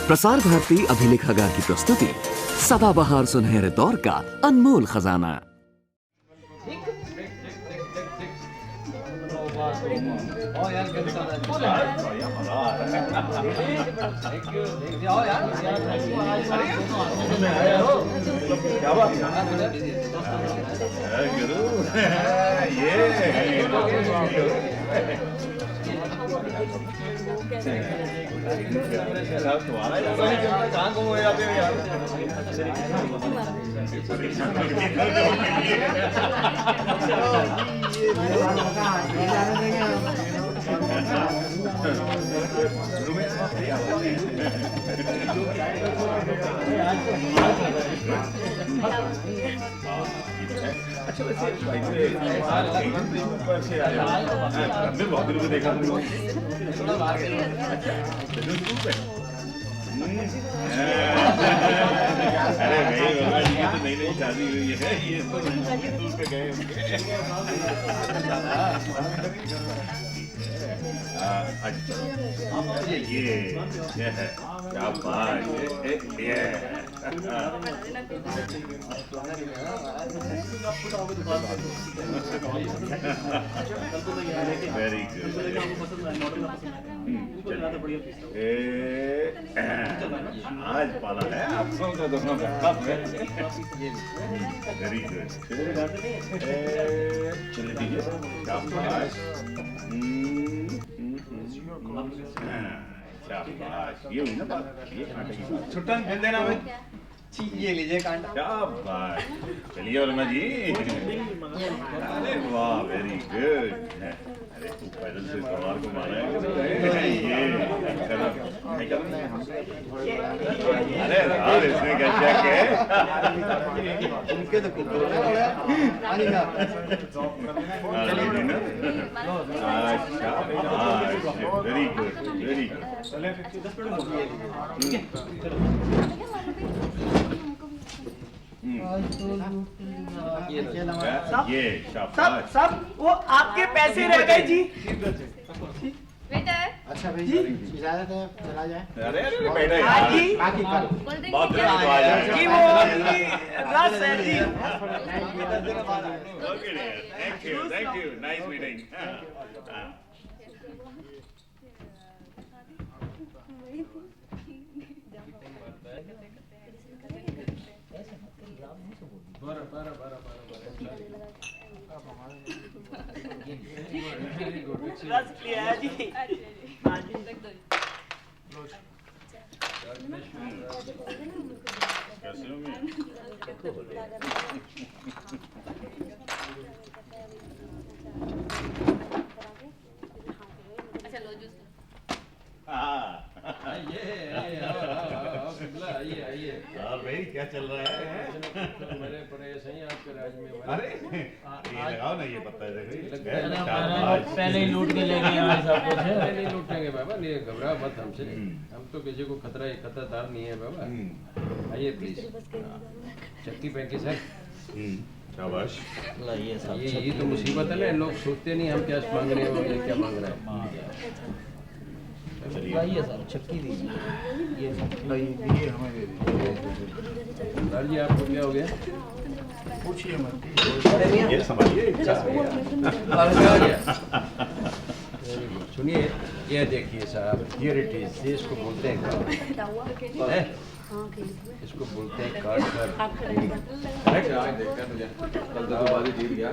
प्रसार भारती अभिलेखागार की प्रस्तुति सदाबहार सुनहरे दौर का अनमोल खजाना। कहाँ गुम हो जाते हो यार? अच्छा वैसे हमने बहुत दिनों में देखा तुमको। अरे भाई बाबा जी की तो नई नई शादी हुई है, ये तो दूर पे गए होंगे। ये है क्या बात ये वेरी गुड। आज पाला है आप लोगों का दोनों का वेरी गुड। चलिए दीजिए शाबाश शाबाश। ये हुई ना बात, ये कांटे की बात। छुट्टा मिल देना भाई, ये लीजिए कांटा। शाबाश। चलिए वर्मा जी। अरे वाह वेरी गुड। अरे तू पैदल से सवार को मारा है ये अरे यार इसमें क्या शक है? उनके तो कुछ वेरी गुड वेरी गुड। ये शाबाश। सब वो आपके पैसे रह गए जी। अच्छा भाई जी इजाजत है, चला जाए। अरे अरे बेटा हाँ यार जी बहुत दिन बाद आया जी वो रस है जी। Okay thank you nice meeting. रस लिया है जी। हाँ जी कैसे हो मैं? अच्छा लो जूस आइए भाई क्या चल रहा है? मेरे परेश हैं आपके राज में। अरे ये लगाओ ना ये पत्ता देखो पहले ही लूट के ले गए हमारे सब कुछ। नहीं लूटेंगे बाबा, नहीं घबरा मत हमसे। हम तो किसी को खतरदार नहीं है बाबा। आइए प्लीज। चक्की पैंकी सर शाबाश। ये तो मुसीबत है ना, लोग सोचते नहीं हम क्या मांग रहे हैं और ये क्या मांग रहा है। चलिए सर चक्की दीजिए। ये हमें दे दीजिए। सर जी आपको क्या हो गया? पूछिए मत। ये संभालिए। सुनिए ये देखिए साहब, हियर इट इज। इसको बोलते हैं कार्ड, इसको बोलते हैं card sir.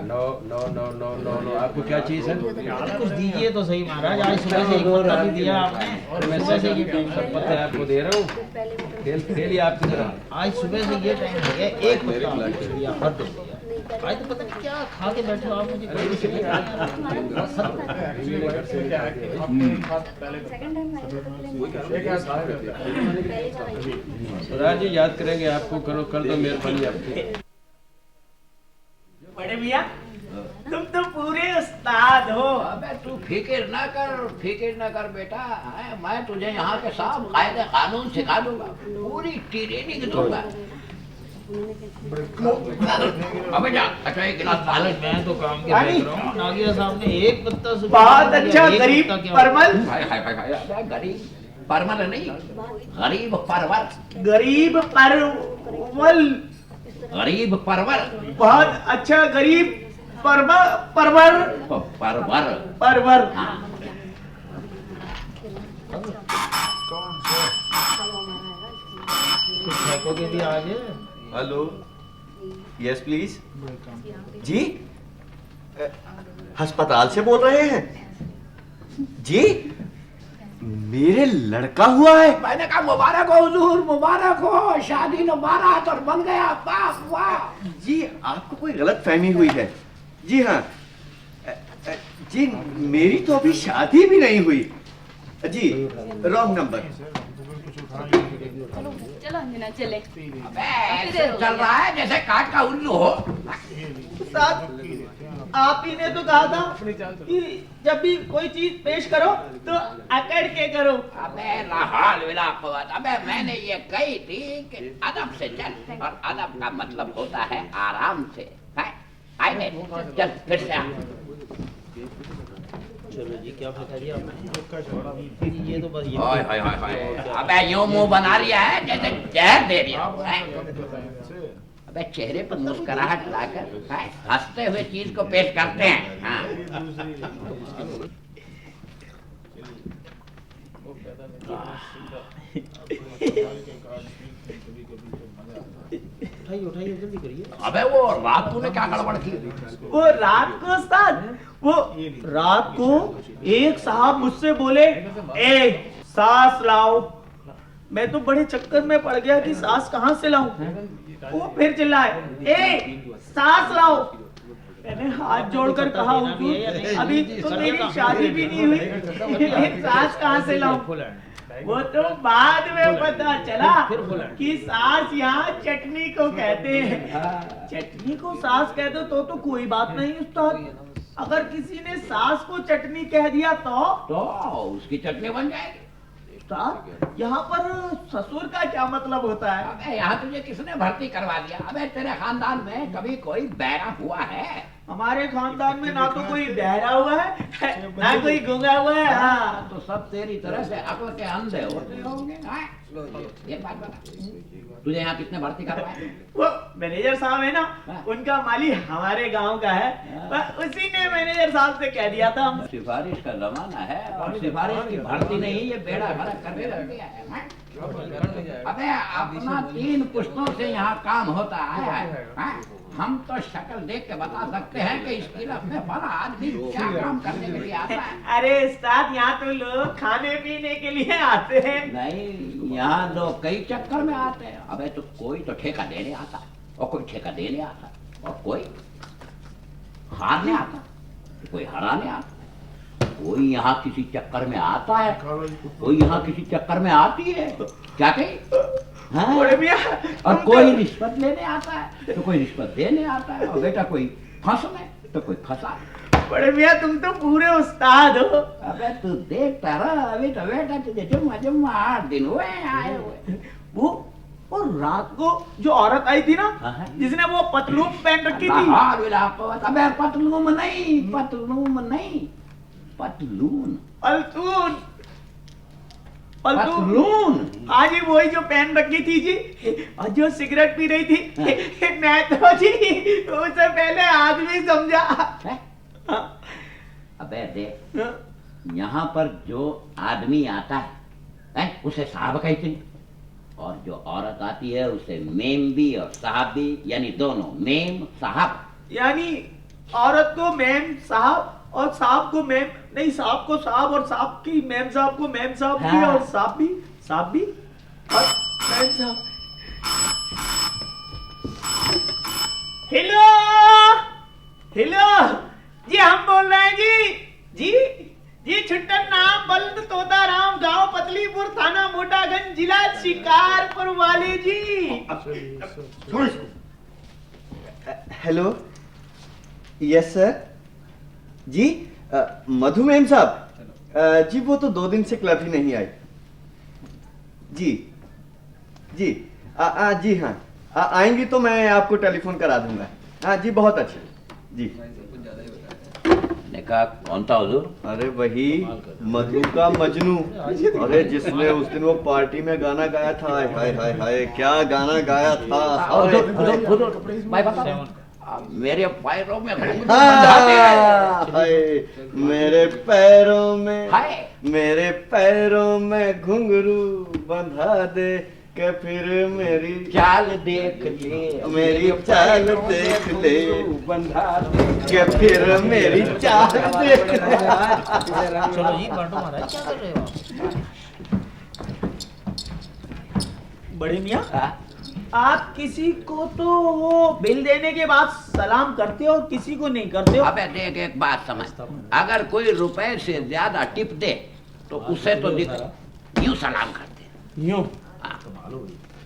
No no no no no no आपको क्या चाहिए सर? कुछ दीजिए तो सही महाराज, आज सुबह से एक पत्ता भी दिया आपने और मैं सब पत्ते आपको दे रहा हूँ। खेलिए आपकी तरफ। आज सुबह से ये टाइम हो गया, एक पत्ता आपने दिया, हद हो गया। आज तो पता नहीं क्या खा के बैठे हो आप, मुझे कोई नहीं राज जी याद करेंगे आपको, करो कर दो मेहरबानी आपकी। बड़े भैया तुम तो पूरे उस्ताद हो। अबे तू फिक्र ना कर बेटा। मैं तुझे यहाँ के सब कायदे कानून सिखा दूंगा, पूरी ट्रेनिंग दूंगा। अबे जा, अच्छा एक गिलास पानी। मैं तो काम के देख रहा हूँ, नागिया साहब ने एक पत्ता से बहुत अच्छा गरीब परमल। हाय हाय हाय हाय, अबे गरीब परवल नहीं, गरीब परवर। गरीब परवल। गरीब परवर। बहुत अच्छा, गरीब परवर परवर परवर परवर। हाँ। कुछ फेंकोगे भी आज? Hello, yes please. जी, अस्पताल से बोल रहे हैं? जी, मेरे लड़का हुआ है। मैंने कहा मुबारक हो हुजूर, मुबारक हो, शादी न बारात और बन गया। वाह वाह। जी, आपको कोई गलत फहमी हुई है। जी हाँ, जी मेरी तो अभी शादी भी नहीं हुई। जी, रॉन्ग नंबर। चलो अंजना चले। अबे ऐसे चल रहा है जैसे काट का उल्लू हो। साहब, आप ही ने तो कहा था कि जब भी कोई चीज पेश करो तो अकड़ के करो। अबे लाहौल विला क़ुव्वत। अबे मैंने ये कही थी कि अदब से चल, और अदब का मतलब होता है आराम से। है आए चल फिर से आ। चलो जी, क्या बता दिया आपने? ये तो बस ये। हाय हाय हाय हाय। अबे यूं मुंह बना रिया है जैसे जहर दे रिया है। अबे चेहरे पर मुस्कुराहट लाकर हंसते हुए चीज को पेश करते हैं। हाँ। उठाइए उठाइए, जल्दी करिए। अबे वो रात को ने क्या गड़बड़ की? वो रात को उस्ताद, वो रात को एक साहब मुझसे बोले, ए सास लाओ। मैं तो बड़े चक्कर में पड़ गया कि सास कहाँ से लाऊं। वो फिर चिल्लाए, ए सास लाओ। मैंने हाथ जोड़कर कहा, हुजूर अभी तो मेरी शादी भी नहीं हुई, सास कहाँ से लाऊं। वो तो बाद में पता चला कि सास यहाँ चटनी को कहते हैं। चटनी को सास कह दो तो कोई बात नहीं उस्ताद। अगर किसी ने सास को चटनी कह दिया तो उसकी चटनी बन जाएगी। उस्ताद, यहाँ पर ससुर का क्या मतलब होता है? अबे यहाँ तुझे किसने भर्ती करवा दिया? अबे तेरे खानदान में कभी कोई बैरा हुआ है? हमारे खानदान में ना तो कोई बहरा हुआ है ना कोई गूंगा हुआ है। हाँ, तो सब तेरी तरह से अक्ल के अंधे होते होंगे। एक बात बता, तुझे यहाँ किसने भर्ती करवाया? वो मैनेजर साहब है ना, उनका माली हमारे गांव का है, उसी ने मैनेजर साहब से कह दिया था। सिफारिश का जमाना है और सिफारिश की भर्ती नहीं, ये बेड़ा गरक करने लग गया है। अबे अपना 3 पुश्तों से यहाँ काम होता आया है। हम तो शक्ल देख के बता सकते हैं कि इस किला में बड़ा आदमी क्या काम करने के लिए आता है। अरे उस्ताद, यहाँ तो लोग खाने पीने के लिए आते हैं। नहीं, यहाँ लोग कई चक्कर में आते हैं। अबे तो कोई तो ठेका देने आता और कोई ठेका देने आता और कोई हारने आता, कोई हराने आता। कोई यहाँ किसी चक्कर में आता है, कोई यहाँ किसी चक्कर में आती है। क्या कही? हाँ? और कोई रिश्वत लेने आता है तो कोई रिश्वत देने आता है, और बेटा कोई फंसने तो कोई फंसा। बड़े मियाँ, तुम तो पूरे उस्ताद हो। अबे तू देखता रहा, अभी तो बेटा तुझे जुम्मा जुम्मा 8 दिन हुए आए हुए। वो और रात को जो औरत आई थी ना, जिसने वो पतलून पहन रखी थी। अबे पतलून नहीं, पतलून नहीं, पतलून पलतून पतलून। हाँ जी, वही जो पहन रखी थी जी, और जो सिगरेट पी रही थी। मैं तो जी उससे पहले आदमी समझा। अबे देख, यहाँ पर जो आदमी आता है उसे साहब कहते हैं, और जो औरत आती है उसे मेम भी और साहब भी, यानी दोनों, मेम साहब। यानी औरत को मेम साहब और साहब को मेम, नहीं साहब को साहब और साहब की मेम साहब को मेम साहब भी, और साहब भी और मेम साहब। हेलो हेलो जी, हम बोल रहे हैं जी जी छुट्टन नाम बल्द तोता राम, गांव पतलीपुर, थाना मोटागंज, जिला शिकारपुर वाले जी। Hello, yes sir. जी, मधु मैम साहब, जी वो तो 2 दिन से क्लब ही नहीं आई। जी जी जी हाँ, आएंगी तो मैं आपको टेलीफोन करा दूंगा। हाँ जी, बहुत अच्छा जी। मैंने कहा कौन था हुजूर? अरे वही मधु का मजनू। अरे जिसने उस दिन वो पार्टी में गाना गाया था, हाय हाय हाय हाय क्या गाना गाया था। हुजूर हुजूर हुजूर मैं बता मेरे पैरों में घुंघरू बंधा दे। हाय मेरे पैरों में, हाय मेरे पैरों में घुंघरू बंधा दे के फिर मेरी चाल देख ले, मेरी चाल देख ले बंधा दे के फिर मेरी चाल देख ले। चलो जी बांटो महाराज, क्या कर रहे हो आप? बड़े मियाँ, हाँ? आप किसी को तो वो बिल देने के बाद सलाम करते हो और किसी को नहीं करते हो। अबे देख एक बात समझ, अगर कोई रुपए से ज्यादा टिप दे तो उसे तो यूं सलाम करते, यूं।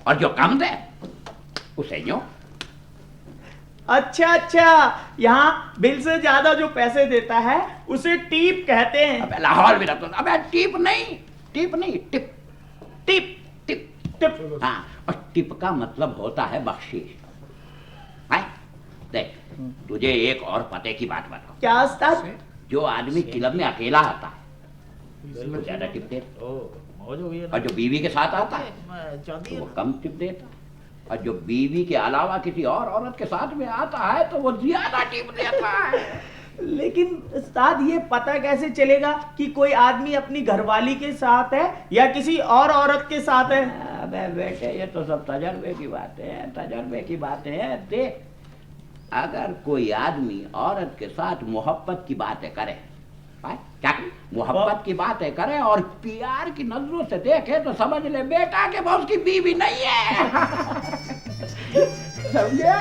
और जो कम दे उसे यूं। अच्छा अच्छा, यहाँ बिल से ज्यादा जो पैसे देता है उसे टीप कहते हैं। अबे लाहौर भी रखता, अबे टिप नहीं टिप, टिप टिप टिप। हाँ, और टिप का मतलब होता है बख्शीश। है? देख तुझे एक और पते की बात बताओ, क्या उस्ताद? जो आदमी क्लब में अकेला आता है वो ज्यादा टिप देता, मौज हो गई है ना। और जो बीवी के साथ आता है चाहती तो है वो कम टिप देता, और जो बीवी के अलावा किसी और औरत के साथ में आता है तो वो ज्यादा टिप देता है। लेकिन उस्ताद ये पता कैसे चलेगा कि कोई आदमी अपनी घरवाली के साथ है या किसी और औरत के साथ है? अबे बेटे ये तो सब तजर्बे की बातें हैं, तजर्बे की बातें हैं। देख अगर कोई आदमी औरत के साथ मोहब्बत की बातें करे, क्या मोहब्बत की बातें करे और प्यार की नजरों से देखे तो समझ ले बेटा के वो उसकी बीवी नहीं है। समझे?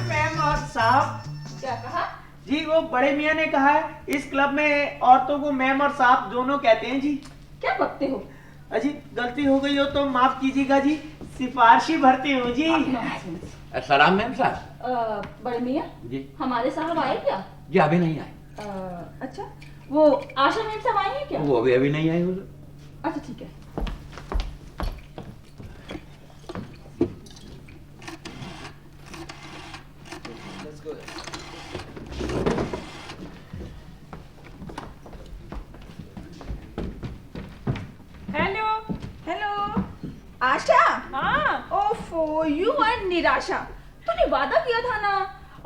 मैम और साहब। क्या कहा? जी वो बड़े मियाँ ने कहा है इस क्लब में औरतों को मैम और साहब दोनों कहते हैं जी। क्या बकते हो? अजी गलती हो गई हो तो माफ कीजिएगा जी, सिफारशी भरती हूँ जी। सलाम मैम साहब। बड़े मियाँ जी हमारे साहब आए क्या? जी अभी नहीं आए। अच्छा, वो आशा मैम साहब आए हैं क्या? वो भी अभी नहीं आए हुजूर। अच्छा ठीक है। हेलो हेलो आशा। हाँ। ओफो यू आर निराशा, तूने वादा किया था ना।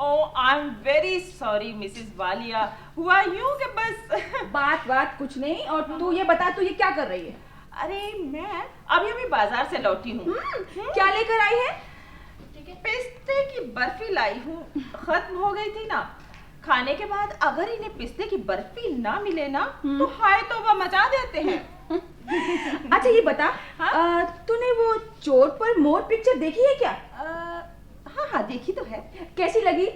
Oh I am very sorry Mrs Walia, हुआ यूं कि बस बात कुछ नहीं, और तू ये बता तू ये क्या कर रही है? अरे मैं अभी बाजार से लौटी हूँ। क्या लेकर आई है? पिस्ते की बर्फी लाई हूँ, खत्म हो गई थी ना। खाने के बाद अगर इन्हें पिस्ते की बर्फी ना मिले ना तो हाय तौबा मचा देते हैं। अच्छा ये बता, तूने वो चोट पर मोर पिक्चर देखी है क्या? हाँ देखी तो है। कैसी लगी?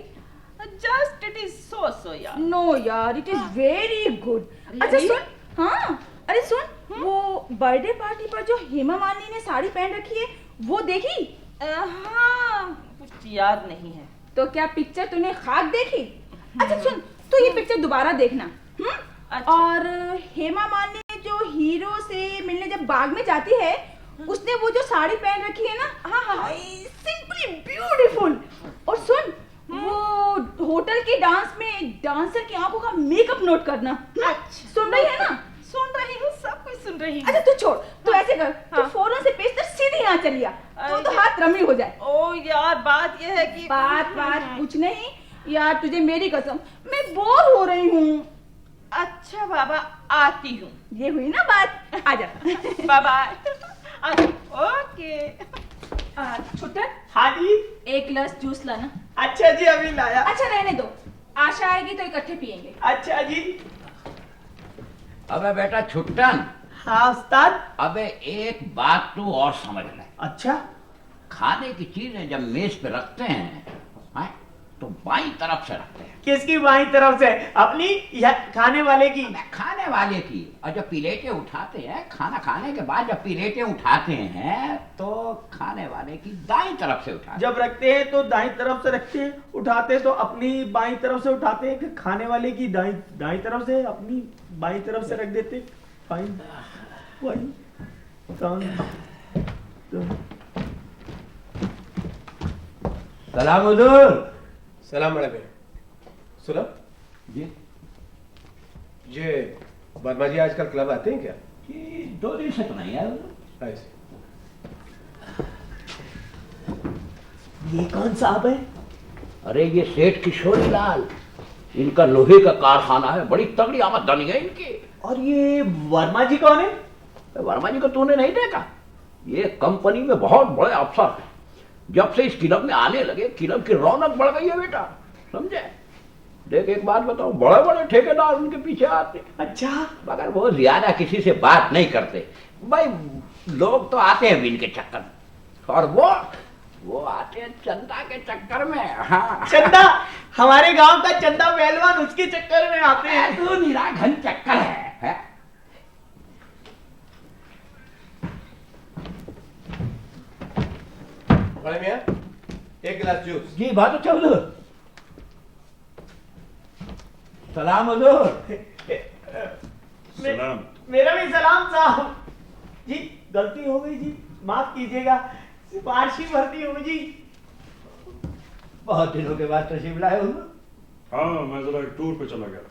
जस्ट इट इज सो यार। नो यार इट इज वेरी गुड। अच्छा सुन, हाँ अरे सुन, वो बर्थडे पार्टी पर जो हेमा मालिनी ने साड़ी पहन रखी है वो देखी? हाँ कुछ याद नहीं है। तो क्या पिक्चर तूने खाक देखी? अच्छा सुन, तो ये पिक्चर दोबारा देखना। अच्छा। और हेमा मालिनी जो हीरो से मिलने जब बाग में जाती है, उसने वो जो साड़ी पहन रखी है ना, हाँ सिंपली ब्यूटीफुल। और सुन, वो होटल के डांस में डांसर की आंखों का मेकअप नोट करना। अच्छा। सुन रही है ना? सुन रही हूँ, सब कुछ सुन रही हूँ। अच्छा तू छोड़, तू ऐसे कर, तू फौरन से पेश कर सीधे यहाँ चलिया, तो हाथ रमी हो जाए। ओ यार बात ये है कि बात कुछ नहीं यार, तुझे मेरी कसम मैं बोर हो रही हूँ। अच्छा बाबा आती हूँ। ये हुई ना बात, आजा। Bye bye. ओके। छुट्टन हाँ जी। एक गिलास जूस लाना। अच्छा जी अभी लाया। अच्छा रहने दो, आशा आएगी तो इकट्ठे पियेंगे। अच्छा जी। अबे बेटा छुट्टन। हाँ उस्ताद। अबे एक बात तू और समझ ले। अच्छा। खाने की चीजें जब मेज पे रखते हैं तो बाईं तरफ से रखते हैं। किसकी बाईं तरफ से? अपनी या खाने वाले की? खाने वाले की। और जब प्लेटें उठाते हैं, खाना खाने के बाद जब प्लेटें उठाते हैं तो खाने वाले की दाईं तरफ से उठाते हैं। जब रखते हैं तो दाईं तरफ से रखते हैं, उठाते हैं तो अपनी बाईं तरफ से उठाते हैं, कि खाने वाले की दाईं तरफ से अपनी बाईं तरफ से रख देते हैं। फाइन फाइन सलाम हुजूर। सलाम बड़े भाई। सुनो जी ये वर्मा जी आजकल क्लब आते हैं क्या? जी 2 दिन से तो नहीं है। ऐसे ये कौन साहब है? अरे ये सेठ किशोरी लाल, इनका लोहे का कारखाना है, बड़ी तगड़ी आमदनी है इनकी। और ये वर्मा जी कौन है? वर्मा जी को तूने नहीं देखा? ये कंपनी में बहुत बड़े अफसर हैं। जब से इस क्लब में आने लगे, क्लब की रौनक बढ़ गई है बेटा, समझे? देख एक बात बताओ, बड़े बड़े ठेकेदार उनके पीछे आते हैं। अच्छा। मगर वो ज्यादा किसी से बात नहीं करते भाई, लोग तो आते हैं इनके चक्कर में, और वो आते हैं चंदा के चक्कर में। हाँ चंदा? हमारे गांव का चंदा पहलवान उसके चक्कर में आते हैं। तो निरा घन चक्कर है? बड़े मियां, एक गिलास जूस। जी बात अच्छा हुजूर। सलाम हुजूर। सलाम। मेरा भी सलाम साहब जी। गलती हो गई जी, माफ कीजिएगा। सिफारिशी भर्ती हूँ जी। बहुत दिनों के बाद तशरीफ लाए हुजूर। हाँ, मैं जरा एक टूर पे चला गया था।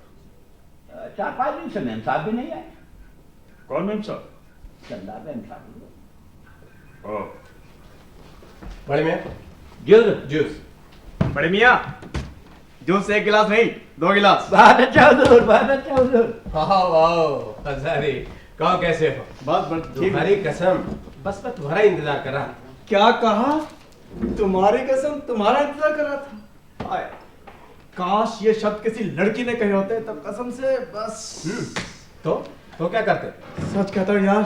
4-5 दिन से मेम साहब भी नहीं आए। कौन मेम साहब? चंदा मेम साहब। ओह, बड़े मियां जूस। जूस। बड़े मियाँ जूस 1 गिलास नहीं 2 गिलास। बहुत अच्छा हुजूर, बहुत अच्छा हुजूर। वाह हजारी, कहो कैसे हो? बस तुम्हारी कसम, बस मैं तुम्हारा इंतजार कर रहा था। क्या कहा? तुम्हारी कसम तुम्हारा इंतजार कर रहा था? हाय, काश ये शब्द किसी लड़की ने कहे होते तब कसम से बस। तो क्या करते? सच कहता हूँ यार,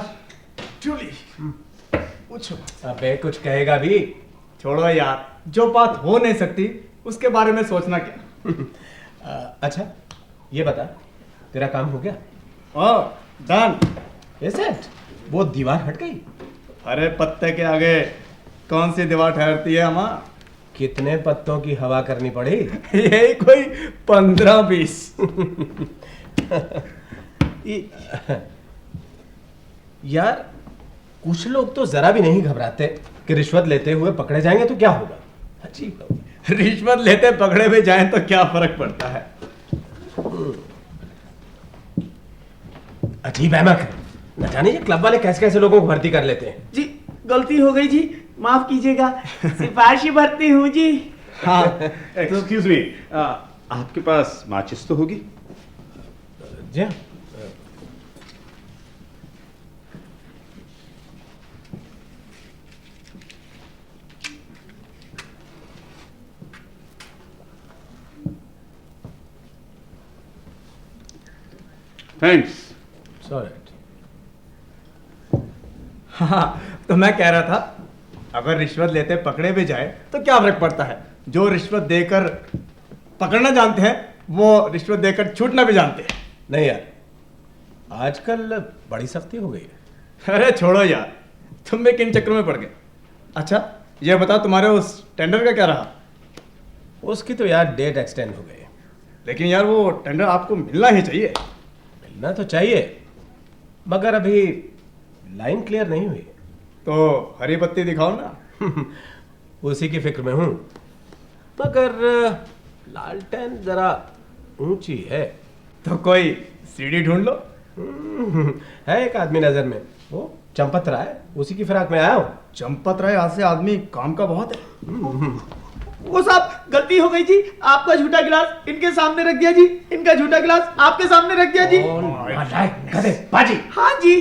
ट्रूली। पूछो। अबे कुछ कहेगा भी? छोड़ो यार, जो बात हो नहीं सकती उसके बारे में सोचना क्या। अच्छा ये बता, तेरा काम हो गया? डन। ऐसे वो दीवार हट गई? अरे पत्ते के आगे कौन सी दीवार ठहरती है अम्मा? कितने पत्तों की हवा करनी पड़ी? यही कोई 15-20। यार कुछ लोग तो जरा भी नहीं घबराते कि रिश्वत लेते हुए पकड़े जाएंगे तो क्या होगा। अजीब लोग। रिश्वत लेते पकड़े भी जाएं तो क्या फर्क पड़ता है? अजीब अहमक है, न जाने ये क्लब वाले कैसे कैसे लोगों को भर्ती कर लेते हैं। जी गलती हो गई जी, माफ कीजिएगा। सिफारिशी भर्ती हूँ जी। हाँ, एक्सक्यूज मी, आपके पास माचिस तो होगी? जी हाँ। थैंक्स। हाँ, तो मैं कह रहा था, अगर रिश्वत लेते पकड़े भी जाए तो क्या फर्क पड़ता है? जो रिश्वत देकर पकड़ना जानते हैं वो रिश्वत देकर छूटना भी जानते हैं। नहीं यार, आजकल बड़ी सख्ती हो गई है। अरे छोड़ो यार, तुम भी किन चक्करों में पड़ गए? अच्छा ये बता, तुम्हारे उस टेंडर का क्या रहा? उसकी तो यार डेट एक्सटेंड हो गई। लेकिन यार वो टेंडर आपको मिलना ही चाहिए। मिलना तो चाहिए, मगर अभी लाइन क्लियर नहीं हुई। तो हरी बत्ती दिखाओ ना। उसी की फिक्र में हूं, मगर लालटेन जरा ऊंची है। तो कोई सीढ़ी ढूंढ लो। है एक आदमी नजर में, वो चंपत राय, उसी की फिराक में आया हूं। चंपत राय आज से आदमी काम का बहुत है। वो साहब गलती हो गई जी, आपका झूठा गिलास इनके सामने रख दिया जी, इनका झूठा गिलास आपके सामने रख दिया जी। बाजी। हाँ जी।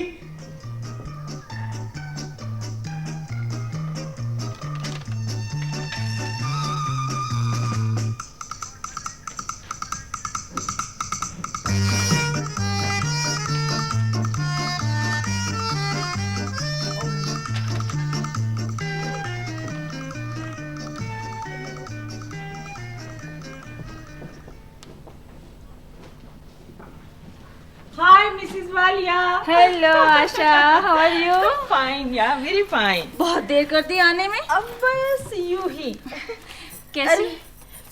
Walia. Hello Asha, how are you? Fine yeah, very fine. बहुत देर कर दी आने में। अब बस यूं ही। कैसी? अरे,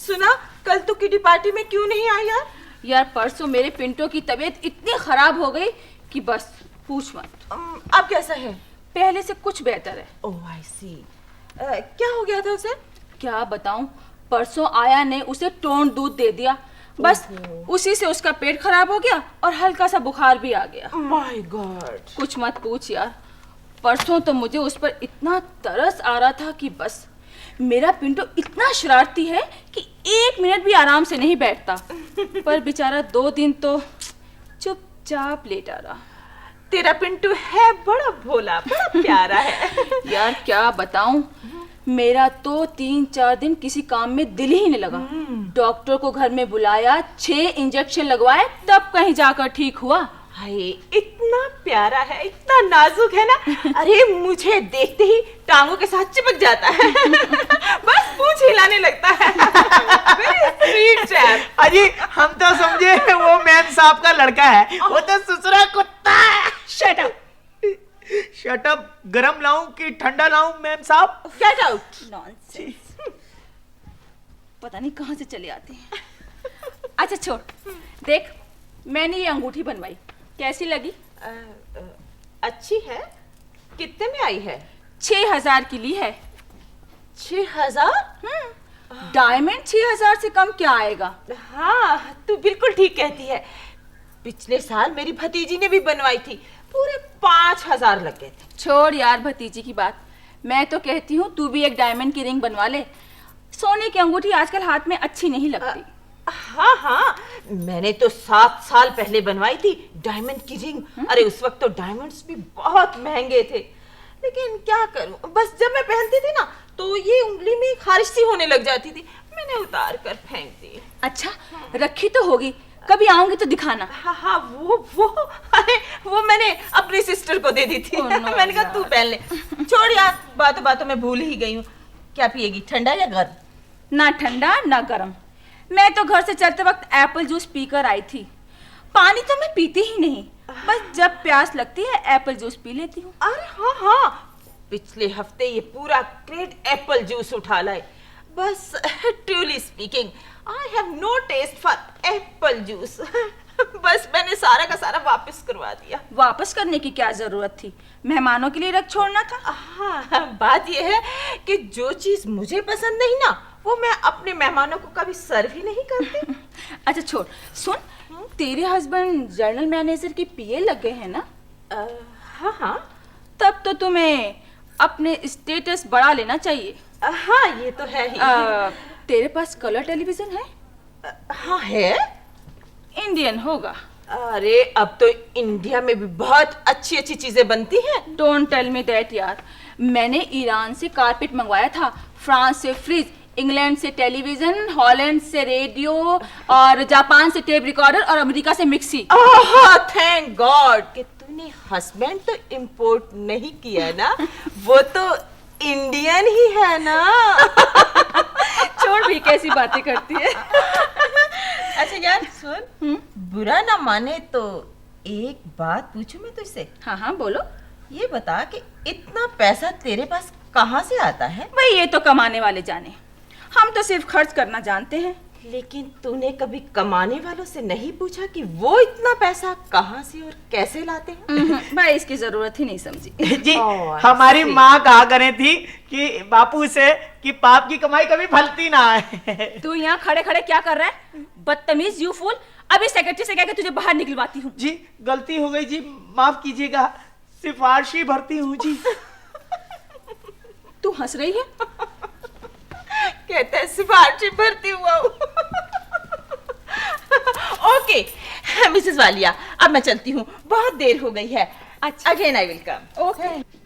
सुना कल तो किटी पार्टी में क्यों नहीं आई यार? यार परसों मेरे पिंटो की तबीयत इतनी खराब हो गई कि बस पूछ मत। अब कैसा है? पहले से कुछ बेहतर है। ओह आई सी। क्या हो गया था उसे? क्या बताऊं, परसों आया ने उसे टोन दूध दे दिया, बस उसी से उसका पेट खराब हो गया और हल्का सा बुखार भी आ गया। My God. कुछ मत पूछ यार, परसों तो मुझे उस पर इतना तरस आ रहा था कि बस। मेरा पिंटो इतना शरारती है कि 1 मिनट भी आराम से नहीं बैठता, पर बेचारा 2 दिन तो चुपचाप लेटा रहा। तेरा पिंटू है बड़ा भोला, बड़ा प्यारा है। यार क्या बताऊं, मेरा तो 3-4 दिन किसी काम में दिल ही नहीं लगा। डॉक्टर को घर में बुलाया, 6 इंजेक्शन लगवाए, तब कहीं जाकर ठीक हुआ। हाय, इतना प्यारा है, इतना नाजुक है ना। अरे मुझे देखते ही टांगों के साथ चिपक जाता है। बस पूंछ हिलाने लगता है। Very sweet chap। अजी हम तो समझे वो मैम साहब का लड़का है, वो तो ससुरा कुत्ता है। Shut up. Shut up. गरम लाऊं कि ठंडा लाऊं मैम साहब? Get out. नॉनसेंस। पता नहीं कहां से चले आते हैं। अच्छा छोड़, देख मैंने ये अंगूठी बनवाई, कैसी लगी? अच्छी है। कितने में आई है? 6000 की ली है। 6000? डायमंड 6000 से कम क्या आएगा? हाँ तू बिल्कुल ठीक कहती है। पिछले साल मेरी भतीजी ने भी बनवाई थी, पूरे 5000 लग गए थे। छोड़ यार भतीजी की बात, मैं तो कहती हूँ तू भी एक डायमंड की रिंग बनवा ले। सोने की अंगूठी आजकल हाथ में अच्छी नहीं लगती। हाँ हाँ, मैंने तो 7 साल पहले बनवाई थी डायमंड की रिंग। अरे उस वक्त तो डायमंड्स भी बहुत महंगे थे, लेकिन क्या करूं, बस जब मैं पहनती थी ना तो ये उंगली में खारिश सी होने लग जाती थी, मैंने उतार कर फेंक दी। अच्छा रखी तो होगी, कभी आऊंगी तो दिखाना। हाँ हाँ, अरे वो मैंने अपनी सिस्टर को दे दी थी। मैंने कहा तू पहन ले। छोड़ यार, बातों बातों में भूल ही गई हूँ। क्या पिएगी, ठंडा या गर्म? ना ठंडा ना गर्म। मैं तो घर से चलते वक्त एप्पल जूस पीकर आई थी। पानी तो मैं पीती ही नहीं, बस जब प्यास लगती है एप्पल जूस पी लेती हूँ। अरे हाँ हाँ, पिछले हफ्ते ये पूरा क्रेट एप्पल जूस उठा लाए। बस truly speaking, I have no taste for apple juice. बस मैंने सारा का सारा वापस करवा दिया। वापस करने की क्या जरूरत थी, मेहमानों के लिए रख छोड़ना था। हाँ, बात यह है कि जो चीज मुझे पसंद नहीं ना, वो मैं अपने मेहमानों को कभी सर्व ही नहीं करती। अच्छा छोड़, सुन, तेरे हस्बैंड जनरल मैनेजर की पीए लग गए हैं ना? हाँ हाँ। तब तो तुम्हें अपने स्टेटस बढ़ा लेना चाहिए। हाँ ये तो है ही। तेरे पास कलर टेलीविजन है? हाँ है। इंडियन होगा। अरे अब तो इंडिया में भी बहुत अच्छी अच्छी चीजें बनती हैं। डोंट टेल मी दैट यार। मैंने ईरान से कारपेट मंगवाया था, फ्रांस से फ्रिज, इंग्लैंड से टेलीविजन, हॉलैंड से रेडियो और जापान से टेप रिकॉर्डर और अमेरिका से मिक्सी। थैंक गॉड कि तूने हस्बैंड तो इंपोर्ट नहीं किया ना, वो तो इंडियन ही है ना। छोड़ भी, कैसी बातें करती है। अच्छा यार सुन, बुरा ना माने तो एक बात पूछूं मैं तुझसे? हाँ हाँ बोलो। ये बता कि इतना पैसा तेरे पास कहाँ से आता है? भाई ये तो कमाने वाले जाने, हम तो सिर्फ खर्च करना जानते हैं। लेकिन तूने कभी कमाने वालों से नहीं पूछा कि वो इतना पैसा कहाँ से और कैसे लाते हैं? भाई इसकी जरूरत ही नहीं समझी। जी हमारी माँ कहा करे थी कि बापू से कि पाप की कमाई कभी फलती ना है। तू यहाँ खड़े खड़े क्या कर रहा है, बदतमीज यू फूल। अभी सेक्रेटरी से कह के तुझे बाहर निकलवाती हूँ। जी गलती हो गई जी, माफ कीजिएगा, सिफारिशी भरती हूँ जी। तू हंस रही है? कहता है सिफारिशी भरती हुआ। ओके मिसेस वालिया, अब मैं चलती हूँ, बहुत देर हो गई है। अच्छा again I will come. Okay.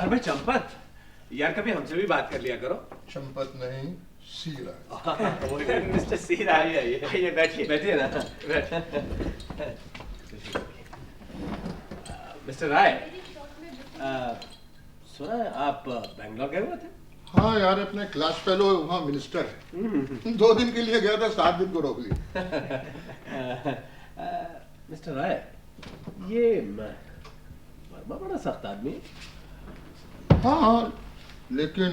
अरे चंपत, यार कभी हमसे भी बात कर लिया करो। चंपत नहीं, सीरा। मिस्टर सीरा, आइए बैठिए। बैठिए ना, मिस्टर राय, सुना है आप बैंगलोर गए हुए थे? हाँ यार, अपने क्लास फेलो वहाँ मिनिस्टर है। 2 दिन के लिए गया था, 7 दिन को रोक लिया। मिस्टर राय, ये वर्मा बड़ा सख्त आदमी है। हाँ, लेकिन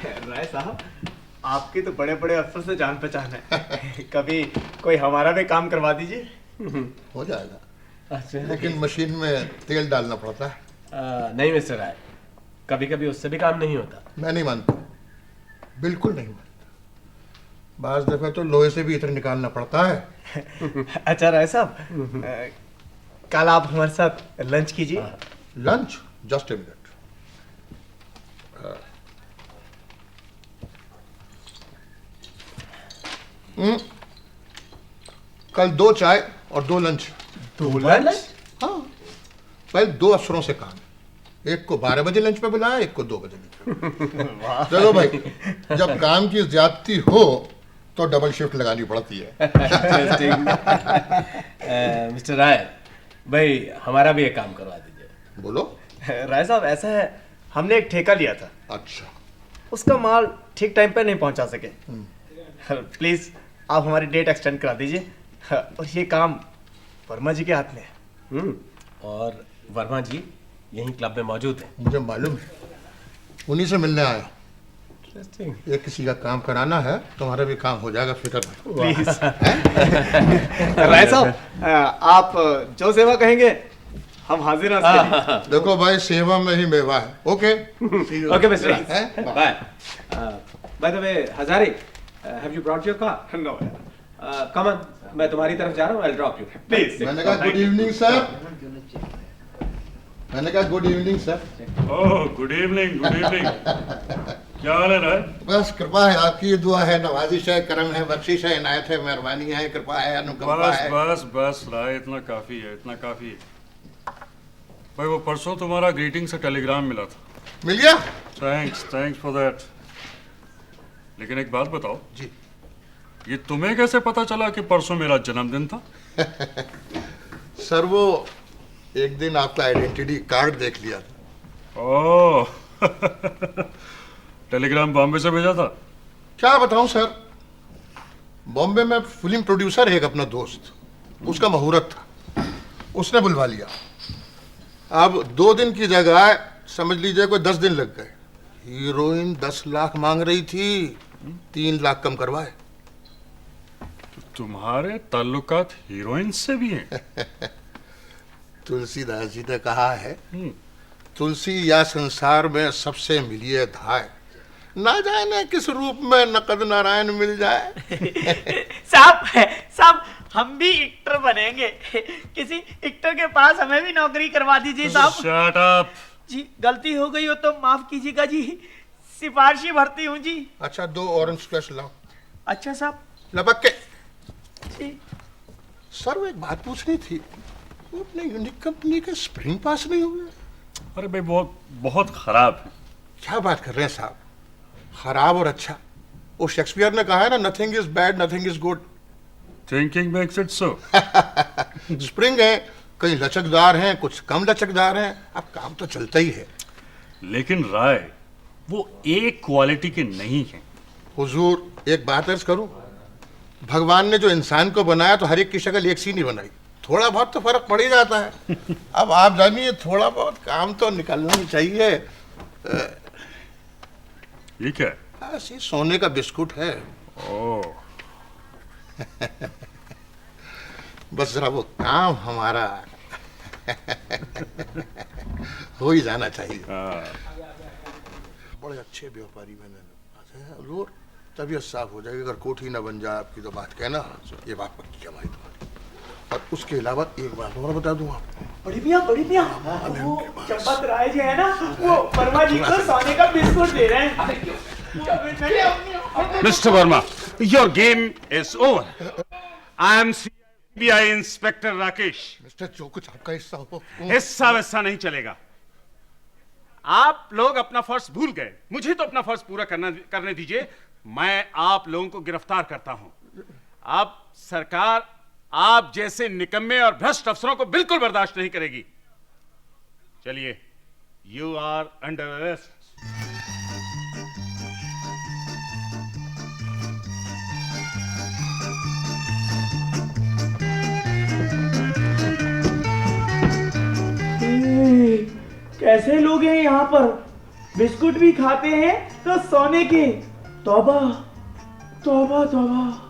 राय साहब, आपकी तो बड़े बड़े अफसर से जान पहचान है। कभी कोई हमारा भी काम करवा दीजिए। हो जाएगा। अच्छा, लेकिन मशीन में तेल डालना पड़ता है। नहीं मिस्टर राय, कभी कभी उससे भी काम नहीं होता। मैं नहीं मानता, बिल्कुल नहीं मानता। बाज दफे तो लोहे से भी इत्र निकालना पड़ता है। अच्छा राय साहब, कल आप हमारे साथ लंच कीजिए। लंच? Just a minute. कल 2 चाय और 2 लंच। 2 लंच? हाँ, पहले 2 अफसरों से काम है। एक को 12 बजे लंच पे बुलाया, एक को 2 बजे लंच पे। चलो भाई, जब काम की ज्यादती हो तो डबल शिफ्ट लगानी पड़ती है। मिस्टर राय भाई, हमारा भी एक काम करवा दीजिए। बोलो। राय साहब, ऐसा है, हमने एक ठेका लिया था। अच्छा। उसका माल ठीक टाइम पे नहीं पहुंचा सके। प्लीज आप हमारी डेट एक्सटेंड करा दीजिए। और ये काम वर्मा जी के हाथ में है। और वर्मा जी यहीं क्लब में मौजूद है। मुझे मालूम है, उन्हीं से मिलने आया। ये किसी का काम कराना है, तुम्हारा भी काम हो जाएगा, फिक्र नहीं। प्लीज। राय साहब, आप जो सेवा कहेंगे हम हाजिर हैं। देखो भाई, सेवा में ही मेवा है। Okay okay mister bye. By the way Hazari, have you brought your car? No. Come on, मैं तुम्हारी तरफ जा रहा हूँ। I will drop you please. मैंने कहा गुड इवनिंग सर। मैंने कहा good evening sir. Oh good evening, good evening. क्या हाल है राय? बस कृपा है, आपकी दुआ है, नवाजिश है, करम है, बख्शिश है, इनायत है, मेहरबानी है, कृपा है, अनुकंपा है। बस बस राय, इतना काफी है, इतना काफी है। भाई वो परसों तुम्हारा ग्रीटिंग से टेलीग्राम मिला था। मिल गया? Thanks for that. लेकिन एक बात बताओ जी, ये तुम्हें कैसे पता चला कि परसों मेरा जन्मदिन था? सर वो एक दिन आपका आइडेंटिटी कार्ड देख लिया था। ओह टेलीग्राम बॉम्बे से भेजा था? क्या बताऊं सर, बॉम्बे में फिल्म प्रोड्यूसर है एक अपना दोस्त, उसका मुहूर्त था, उसने बुलवा लिया। अब 2 दिन की जगह समझ लीजिए कोई 10 दिन लग गए। हीरोइन 10 लाख मांग रही थी, 3 लाख कम करवाए। तुम्हारे ताल्लुकात हीरोइन से भी हैं? तुलसीदास जी ने कहा है, तुलसी या संसार में सबसे मिलिए धाय, ना जाने किस रूप में नकद नारायण मिल जाए। साहब हम भी एक्टर बनेंगे। किसी एक्टर के पास हमें भी नौकरी करवा दीजिए साहब। Shut up. जी गलती हो गई हो तो माफ कीजिएगा जी, सिफारिशी भरती हूँ जी। अच्छा 2 ऑरेंज स्क्वैश लाओ। अच्छा साहब। लपक के। जी सर वो एक बात पूछनी थी, वो अपने यूनिक कंपनी के स्प्रिंग पास नहीं हुए? अरे भाई बहुत खराब है। क्या बात कर रहे हैं साहब, खराब और अच्छा? वो शेक्सपियर ने कहा है ना, nothing is bad nothing is good, thinking makes it so. Spring है, कई लचकदार हैं, कुछ कम लचकदार हैं, अब काम तो चलता ही है। लेकिन राय वो एक क्वालिटी के नहीं है। हुजूर एक बात अर्ज करूं, भगवान ने जो इंसान को बनाया तो हर एक की शक्ल एक सी नहीं बनाई, थोड़ा बहुत तो फर्क पड़ ही जाता है। अब आप जानिए थोड़ा बहुत काम तो निकलना ही चाहिए। ये क्या है? ऐसी सोने का बिस्कुट है। ओह बस जरा वो काम हमारा हो ही जाना चाहिए। बड़े अच्छे व्यापारी मैंने और तबीयत साफ हो जाएगी। अगर कोठी ना बन जाए आपकी तो बात कहना, ये बात पक्की कमाई तुम्हारी। और उसके अलावा एक बात और बता दूं आपको। बड़ी मियां वो चंपत राय जी है ना, वो वर्मा जी को सोने का बिस्कुट दे रहे हैं। Mr. Verma, your game is over. I am CBI Inspector Rakesh. Mister जो कुछ आपका हिस्सा हो। हिस्सा वैसा नहीं चलेगा। आप लोग अपना फर्ज भूल गए, मुझे तो अपना फर्ज पूरा करने दीजिए। मैं आप लोगों को गिरफ्तार करता हूं। अब सरकार आप जैसे निकम्मे और भ्रष्ट अफसरों को बिल्कुल बर्दाश्त नहीं करेगी। चलिए, यू आर अंडर अरेस्ट। कैसे लोग हैं यहाँ पर, बिस्कुट भी खाते हैं तो सोने के। तौबा तौबा तौबा।